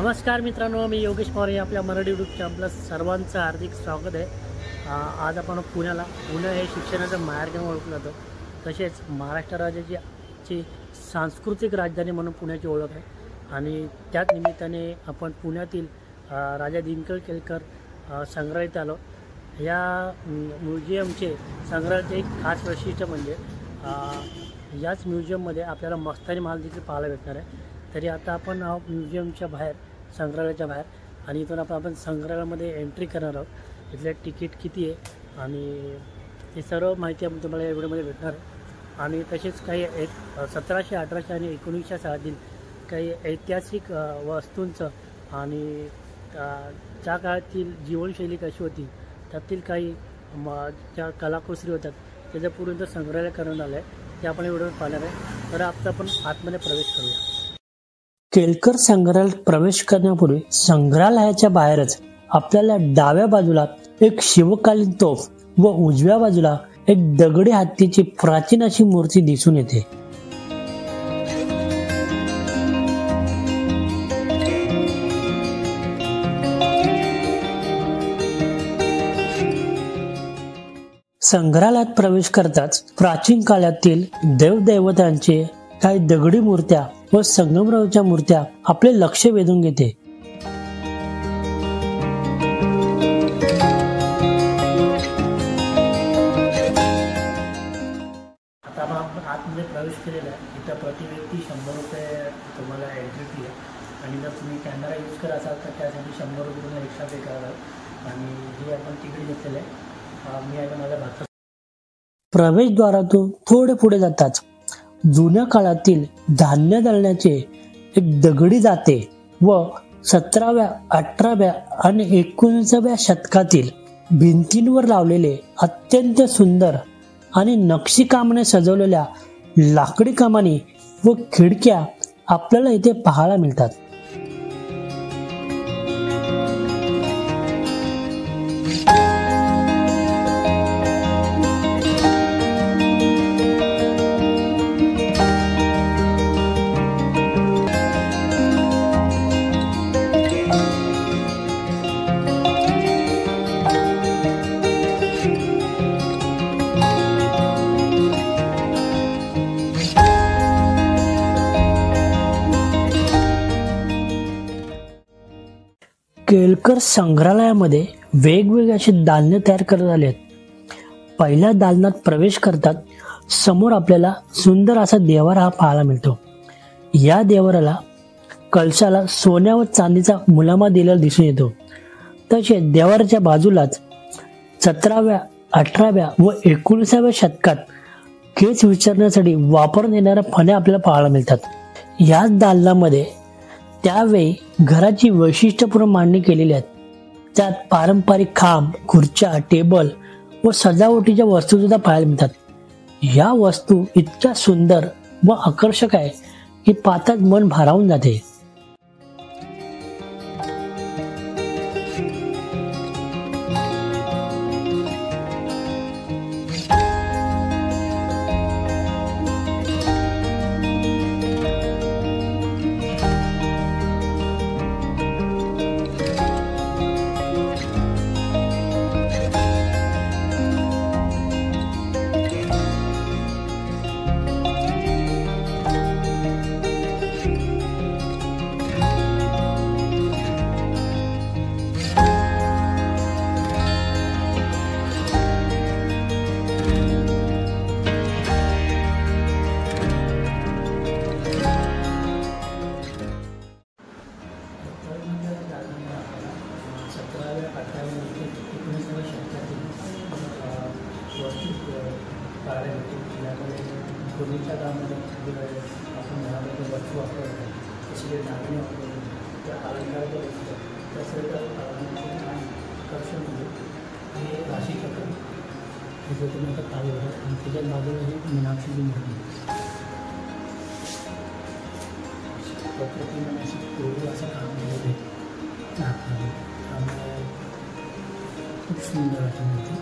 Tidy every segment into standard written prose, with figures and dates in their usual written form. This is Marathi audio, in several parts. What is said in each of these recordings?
नमस्कार मित्रांनो, मी योगेश पवार आपल्या मराठी यूट्यूब चॅनलला सर्वांचं हार्दिक स्वागत आहे। आज आपण पुणे हे शिक्षणाचं माहेरघर ओळखलं जातं, तसेच महाराष्ट्र राज्याची सांस्कृतिक राजधानी म्हणून पुण्याची ओळख आहे। आणि त्याच निमित्ताने आपण पुण्यातील राजा दिनकर केळकर संग्रहालयात आलो। या म्युझियमचे संग्रहालयाचे एक खास वैशिष्ट्य म्हणजे याच म्युझियममध्ये आपल्याला मस्तानी महाल देखील पाहायला भेटणार आहे। तरी आता आपण म्युझियमच्या बाहेर, संग्रहालयाच्या बाहेर, आणि इथून आपण संग्रहालयामध्ये एंट्री करणार आहोत। इथले तिकीट किती आहे आणि ही सर्व माहिती आपण तुम्हाला या व्हिडिओमध्ये भेटणार आहे। आणि तसेच काही 1700, 1800 आणि 1900 सालातील काही ऐतिहासिक वस्तूंचं आणि त्या काळातील जीवनशैली कशी होती, त्यातील काही ज्या कलाकुसरी होतात त्याच्या पूर्ण संग्रहालय करण्यात आलं आहे, ते आपण या व्हिडिओमध्ये पाहणार आहे। तर आता आपण आतमध्ये प्रवेश करूया। केळकर संग्रहालयात प्रवेश करण्यापूर्वी संग्रहालयाच्या बाहेरच आपल्याला डाव्या बाजूला एक शिवकालीन तोफ व उजव्या बाजूला एक दगडी हत्तीची प्राचीन अशी मूर्ती दिसून येते। संग्रहालयात प्रवेश करताच प्राचीन काळातील देवदैवतांचे काही दगडी मूर्त्या व संगमरवरच्या मूर्त्या आपले लक्ष वेधून घेते। आता आपण आतमध्ये प्रवेश केलेला आहे। इथं प्रति व्यक्ती 100 रुपये तुम्हाला एंट्री फी आहे, आणि जर तुम्ही कॅमेरा यूज करत असाल तर त्यासाठी 100 रुपये तुम्हाला एक्स्ट्रा पे करावं लागेल। आणि हे आपण तिकीट घेतलेलं आहे। मी आता माझ्या भागात प्रवेशद्वारातून थोडे पुढे जाताच जुन्या काळातील धान्य दळण्याचे एक दगडी जाते व 17व्या, 18व्या आणि 19व्या शतकातील भिंतींवर लावलेले अत्यंत सुंदर आणि नक्षीकामाने सजवलेल्या लाकडी कमानी व खिडक्या आपल्याला इथे पाहायला मिळतात। केळकर संग्रहालयामध्ये वेगवेगळे असे दालने तयार करण्यात आले आहेत। पहिल्या दालनात प्रवेश करतात समोर आपल्याला सुंदर असा देवारा हा पाहायला मिळतो। या देवाराला कळसाला सोन्या व चांदीचा मुलामा दिलेला दिसून येतो। तसेच देवाराच्या बाजूलाच 17व्या, 18व्या व 19व्या शतकात केस विचारण्यासाठी वापरण्यात येणाऱ्या फण्या आपल्याला पाहायला मिळतात। याच दालनामध्ये त्यावेळी घराची वैशिष्ट्यपूर्ण मांडणी केलेली आहेत। त्यात पारंपरिक खांब, खुर्च्या, टेबल व सजावटीच्या वस्तू सुद्धा पाहायला मिळतात। या वस्तू इतक्या सुंदर व आकर्षक आहे की पाहताच मन भारावून जाते। पूर्वीच्या काळामध्ये आपण घरामध्ये वस्तू वापरतो, तसे दागिने वापरतो, त्या अलंकाराच्या वस्तू, तसं आकर्षण म्हणजे हे राशीचक्र, तिथे तुम्ही आता काळी होतात, आणि त्याच्या बाजूला ही मीनाक्षीची मूर्ती प्रकृतीने अशी पूर्वी असं काम केलेलं आहे। त्यामुळे खूप सुंदर अशी मूर्ती।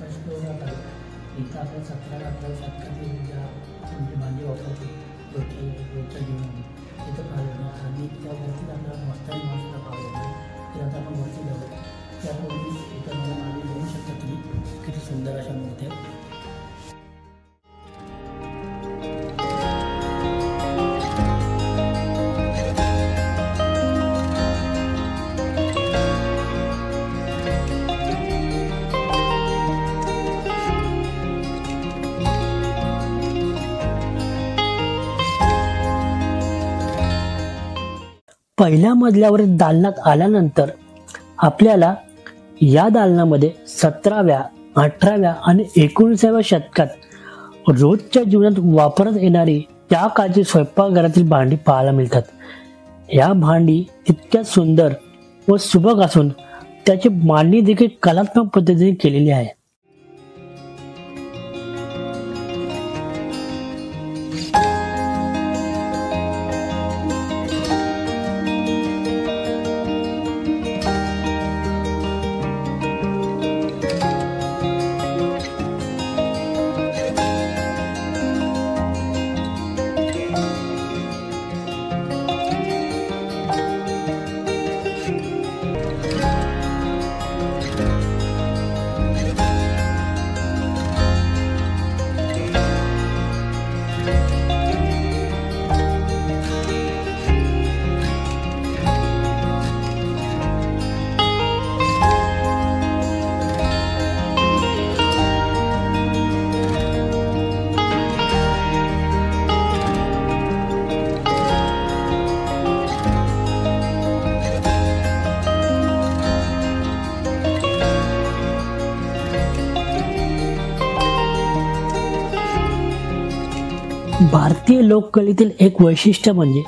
फर्स्ट फ्लोअरला आहे. इथं आपल्या 17-18 शतकातील ज्या म्हणजे भांडी वापरतो रोजच्या जीवनामध्ये तिथं पाहिलं आणि त्यावरती आपल्याला मस्तानी माणसाला पाहिलं ते आता आपण वरती जाऊ. त्यापूर्वी इथं मला मागे बघू शकता तुम्ही किती सुंदर अशा मूर्त्या आहेत. पहिल्या मजल्यावरील दालनात आल्यानंतर आपल्याला या दालनामध्ये 17व्या, 18व्या आणि 19व्या शतकात रोजच्या जीवनात वापरण्यात येणारी त्या काळची स्वयंपाकघरातील भांडी पाहायला मिळतात. या भांडी इतक्या सुंदर व सुबक असून त्याची मांडणी देखील कलात्मक पद्धतीने केलेली आहे. भारतीय लोककलेतील एक वैशिष्ट्य म्हणजे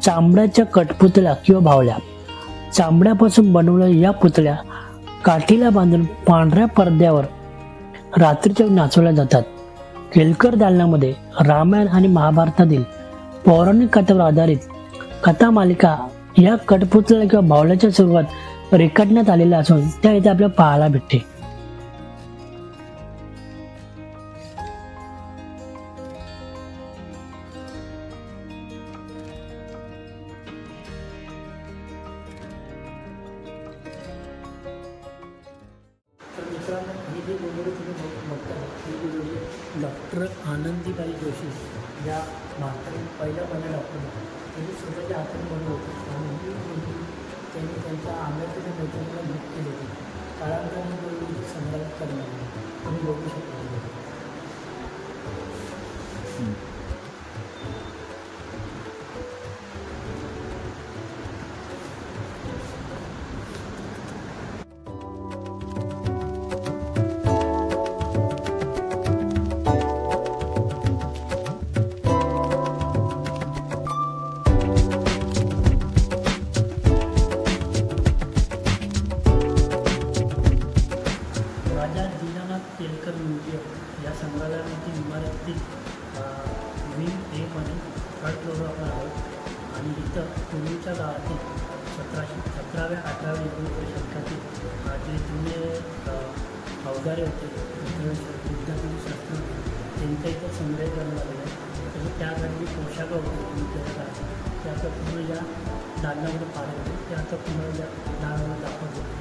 चामड्याच्या कठपुतळ्या किंवा बावल्या. चामड्यापासून बनवलेल्या या पुतळ्या काठीला बांधून पांढऱ्या पडद्यावर रात्रीच्या वेळी नाचवल्या जातात. केळकर दालनामध्ये रामायण आणि महाभारतातील पौराणिक कथावर आधारित कथा मालिका या कठपुतळ्या किंवा बावल्याच्या स्वरूपात रेखाटण्यात आलेल्या असून त्या इथे आपल्याला पाहायला भेटते. डॉक्टर आनंदीबाई जोशी या भारतातील पहिल्या डॉक्टर त्यांनी स्वतःच्या हाताने बनवलं होतं आणि त्यांनी त्यांच्या आंब्याच्या मैत्रिणीला भेट केली होती. काळांतराने संग्रहित करणार तुम्ही बघू शकता. केळकर म्युझियम या संग्रहालयातील इमारतीत विंग 1 आणि 3rd फ्लोअर आपण आहोत आणि इथं पूर्वीच्या काळातील 17व्या 18व्या 19व्या शतकातील जे जुने अवजारे होते युद्धातील शस्त्र त्यांच्या इथं संग्रह करण्यात आलेला आहे. तसं त्या काळी पोशाख होते त्या आता पूर्ण ज्या दालनामध्ये पाहिलं होते त्या आता पुन्हा ज्या दालनामध्ये दाखवत होते.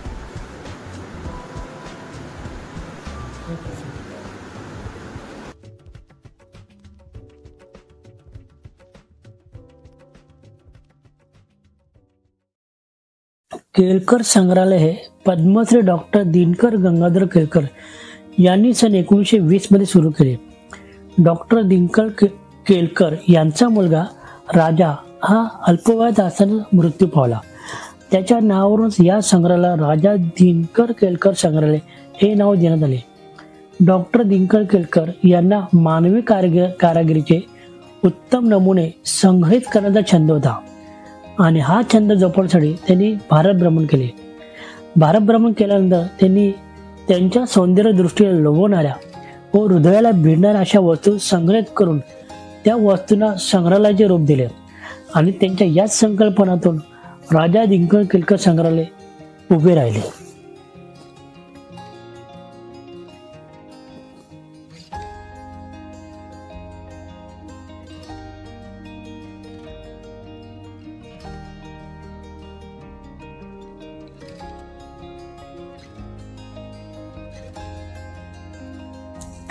केळकर संग्रहालय हे पद्मश्री डॉक्टर दिनकर गंगाधर केळकर यांनी सन 1920 मध्ये सुरू केले. डॉक्टर दिनकर केळकर यांचा मुलगा राजा हा अल्पवयात असताना मृत्यू पावला. त्याच्या नावावरूनच या संग्रहालयाला राजा दिनकर केळकर संग्रहालय हे नाव देण्यात आले. डॉक्टर दिनकर केळकर यांना मानवी कारागिरीचे उत्तम नमुने संग्रहित करण्याचा छंद होता आणि हा छंद जपण्यासाठी त्यांनी भारत भ्रमण केले. भारत भ्रमण केल्यानंतर त्यांनी त्यांच्या सौंदर्य दृष्टीला लोभवणाऱ्या व हृदयाला भिडणाऱ्या अशा वस्तू संग्रहित करून त्या वस्तूंना संग्रहालयाचे रूप दिले आणि त्यांच्या याच संकल्पनातून राजा दिनकर केळकर संग्रहालय उभे राहिले.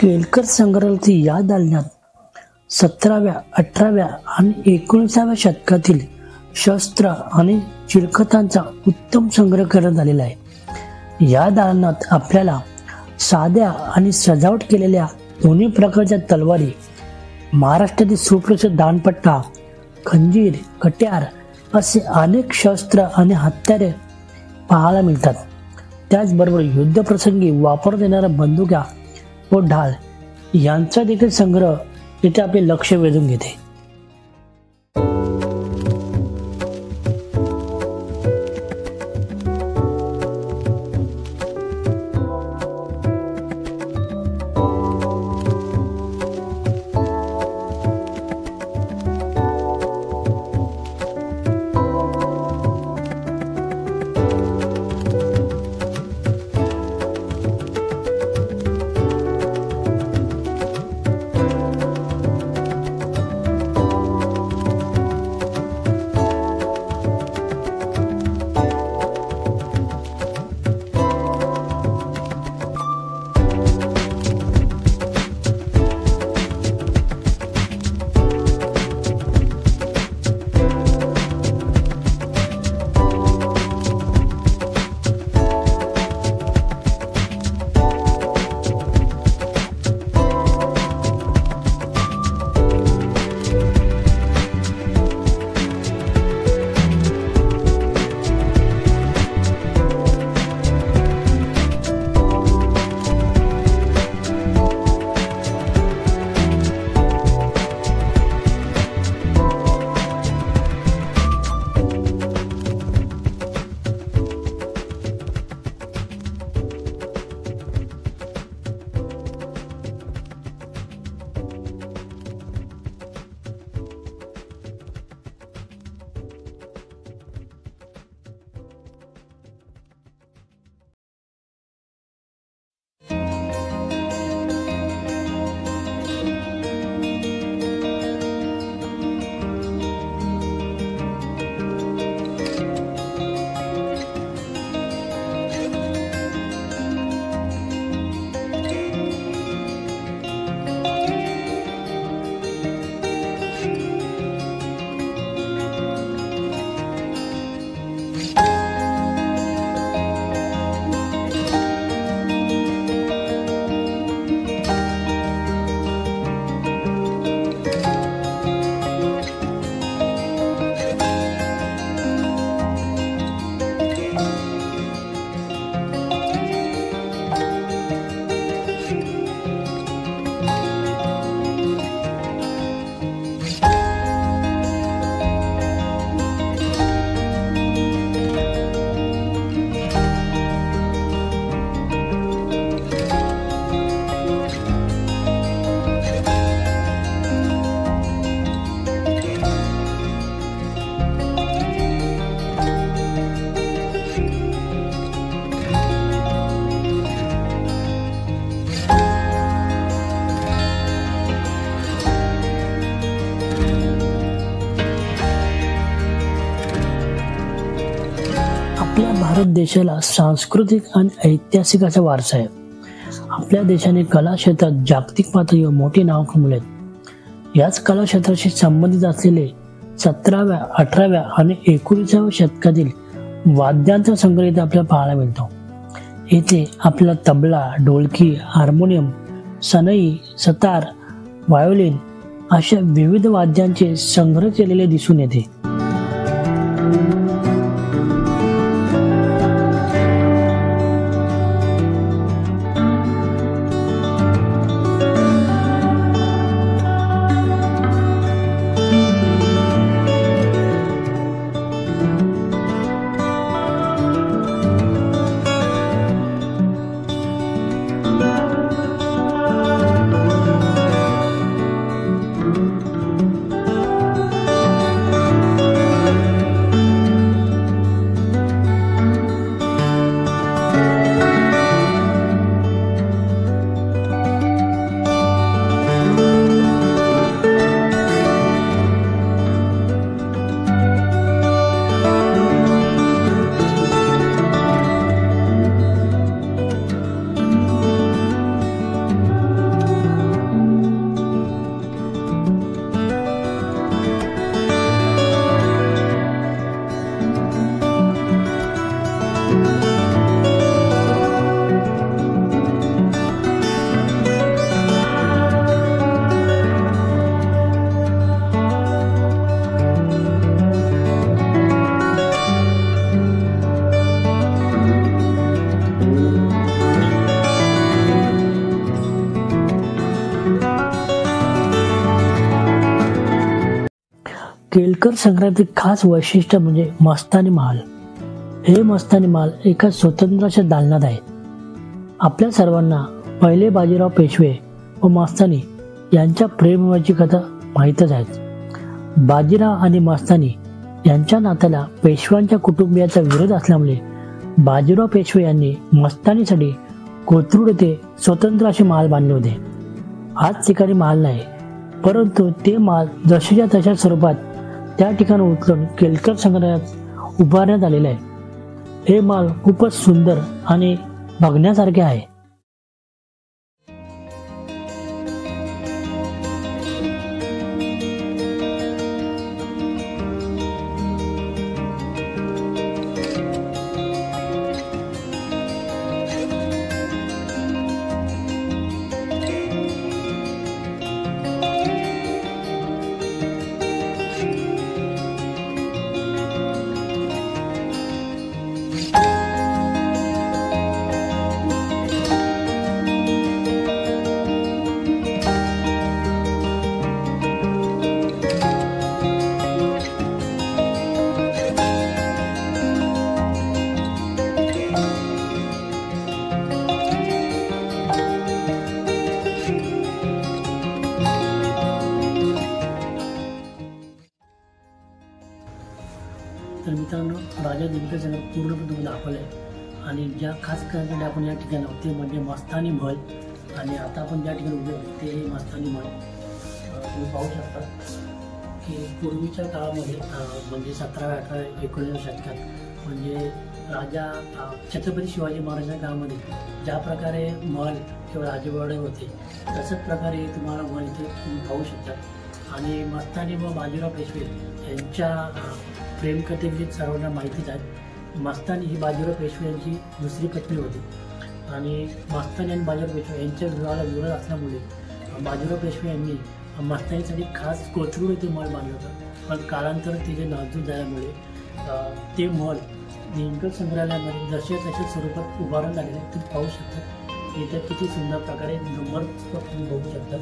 केळकर संग्रहालयातील या दालनात 17व्या, 18व्या आणि 19व्या शतकातील शस्त्र आणि चिरकतांचा उत्तम संग्रह करण्यात आलेला आहे. या दालनात आपल्याला साध्या आणि सजावट केलेल्या दोन्ही प्रकारच्या तलवारी, महाराष्ट्रातील सुप्रसिद्ध दांडपट्टा, खंजीर, कट्यार असे अनेक शस्त्र आणि हत्यारे पाहायला मिळतात. त्याचबरोबर युद्धप्रसंगी वापरण्यात येणाऱ्या बंदुका व ढाल यांचा देखील संग्रह इथे आपले लक्ष वेधून घेते. आपल्या भारत देशाला सांस्कृतिक आणि ऐतिहासिक असा वारसा आहे. आपल्या देशाने कला क्षेत्रात जागतिक पातळीवर मोठी नाव कमवले. याच कला क्षेत्राशी संबंधित असलेले 17व्या, 18व्या आणि 19व्या शतकातील वाद्यांचा संग्रह इथे आपल्याला पाहायला मिळतो. येथे आपल्याला तबला, ढोलकी, हार्मोनियम, सनई, सतार, व्हायोलिन अशा विविध वाद्यांचे संग्रह केलेले दिसून येते. केळकर संग्रहातील खास वैशिष्ट्य म्हणजे मस्तानी महाल. हे मस्तानी महाल एका स्वतंत्र अशा दालनात आहे. आपल्या सर्वांना पहिले बाजीराव पेशवे व मस्तानी यांच्या प्रेमाची कथा माहीतच आहे. बाजीराव आणि मस्तानी यांच्या नात्याला पेशव्यांच्या कुटुंबियाचा विरोध असल्यामुळे बाजीराव पेशवे यांनी मस्तानीसाठी कोथरूड येथे स्वतंत्र असे महाल बांधले होते. आज ठिकाणी महाल नाही, परंतु ते महाल जशाच्या तशा स्वरूपात त्या ठिकाणी उचलून केळकर संग्रहालयात उभारण्यात आलेले आहे. हे महाल खूपच सुंदर आणि बघण्यासारखे आहे. तर मित्रांनो, राजा दिग्गज संग्रह पूर्णपणे तुम्ही दाखवलं आहे आणि ज्या खास करण्यासाठी आपण या ठिकाणी आहोत ते म्हणजे मस्तानी महल. आणि आता आपण ज्या ठिकाणी उभे आहोत ते मस्तानी महल. तुम्ही पाहू शकता की पूर्वीच्या काळामध्ये म्हणजे 17व्या 18व्या 19व्या शतकात म्हणजे राजा छत्रपती शिवाजी महाराजांच्या काळामध्ये ज्या प्रकारे महल किंवा राजवाडे होते तशाच प्रकारे तुम्हाला महल इथे तुम्ही पाहू शकता. आणि मस्तानी व बाजीराव पेशवे यांच्या प्रेमकथेविषयी सर्वांना माहितीच आहे. मस्तानी ही बाजीराव पेशवे यांची दुसरी पत्नी होती आणि मस्तानी आणि बाजीराव पेशवे यांच्या विवाहाला विरोध असल्यामुळे बाजीराव पेशवे यांनी मस्तानीसाठी खास कोथरूड येथे महल बांधलं होतं. पण कालांतर तिचे नाजूक झाल्यामुळे ते महल केळकर संग्रहालयामध्ये जसे तशा स्वरूपात उभारण्यात आलेले तुम्ही पाहू शकता. इथे किती सुंदर प्रकारे नंबर तुम्ही बघू शकता.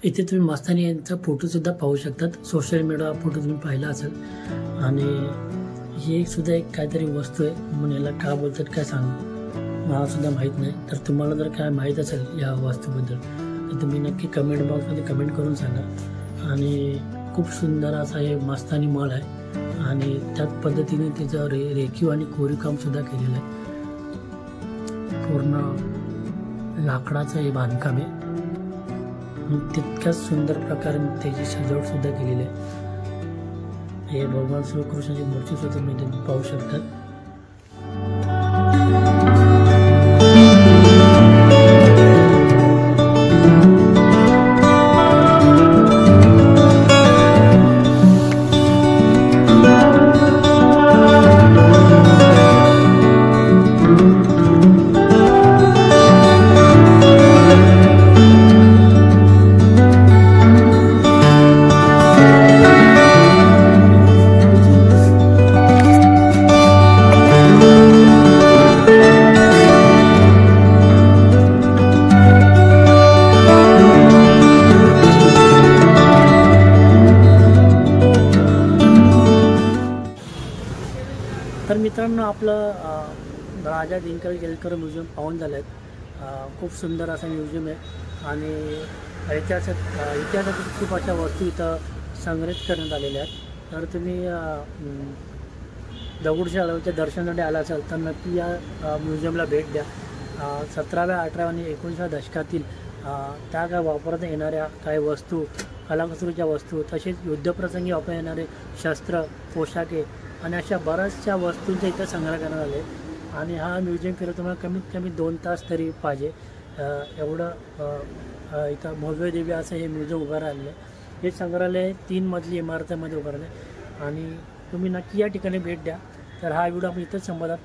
इथे तुम्ही मस्तानी यांचा फोटोसुद्धा पाहू शकतात. सोशल मीडिया फोटो तुम्ही पाहिला असेल. आणि ही सुद्धा एक काहीतरी वस्तू आहे म्हणून याला काय बोलतात काय सांगू मला सुद्धा माहीत नाही. तर तुम्हाला जर काय माहीत असेल या वस्तूबद्दल तर तुम्ही नक्की कमेंट बॉक्समध्ये कमेंट करून सांगा. आणि खूप सुंदर असा हे मस्तानी महल आहे आणि त्याच पद्धतीने तिचं रेखीव आणि कोरीवकामसुद्धा केलेलं आहे. पूर्ण लाकडाचं हे बांधकाम आहे. तितक्याच सुंदर प्रकारे त्याची सजावट सुद्धा केलेली आहे. हे भगवान श्रीकृष्णाची मूर्ती सुद्धा तुम्ही पाहू शकता. तर मित्रांनो, आपलं राजा दिनकर केळकर म्युझियम पाहून झाले आहेत. खूप सुंदर असं म्युझियम आहे आणि इतिहासातील खूप अशा वस्तू इथं संग्रहित करण्यात आलेल्या आहेत. तर तुम्ही दगडूशेठ दर्शनासाठी आला असाल तर नक्की या म्युझियमला भेट द्या. 17व्या 18व्या आणि 19व्या दशकातील त्या काय वापरता येणाऱ्या काही वस्तू, कलाकुसरीच्या वस्तू, तसेच युद्धप्रसंगी वापरता येणारे शस्त्र, पोशाखे आणि अशा बऱ्याचशा वस्तूंचे इथं संग्रह करण्यात आले. आणि हा म्युझियम फिरत तुम्हाला कमीत कमी 2 तास तरी पाहिजे. एवढं इथं भव्य दिव्य असं हे म्युझियम उभं राहिलं आहे. हे संग्रहालय 3 मजली इमारतीमध्ये उभं राहिलं आहे आणि तुम्ही नक्की या ठिकाणी भेट द्या. तर हा व्हिडिओ आपण इथंच संपवतात.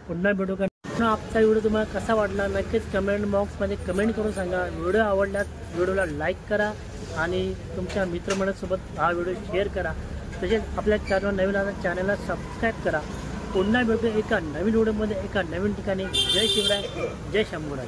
पुन्हा भेटू का? आजचा व्हिडिओ तुम्हाला कसा वाटला नक्कीच कमेंट बॉक्समध्ये कमेंट करून सांगा. व्हिडिओ आवडल्यास व्हिडिओला लाईक करा आणि तुमच्या मित्रमंडळीसोबत हा व्हिडिओ शेअर करा. तसेच आपल्या चॅनल नवीन आला चॅनलला सबस्क्राईब करा. पुन्हा भेटू एका नवीन व्हिडिओमध्ये एका नवीन ठिकाणी. जय शिवराय, जय शंभूराज.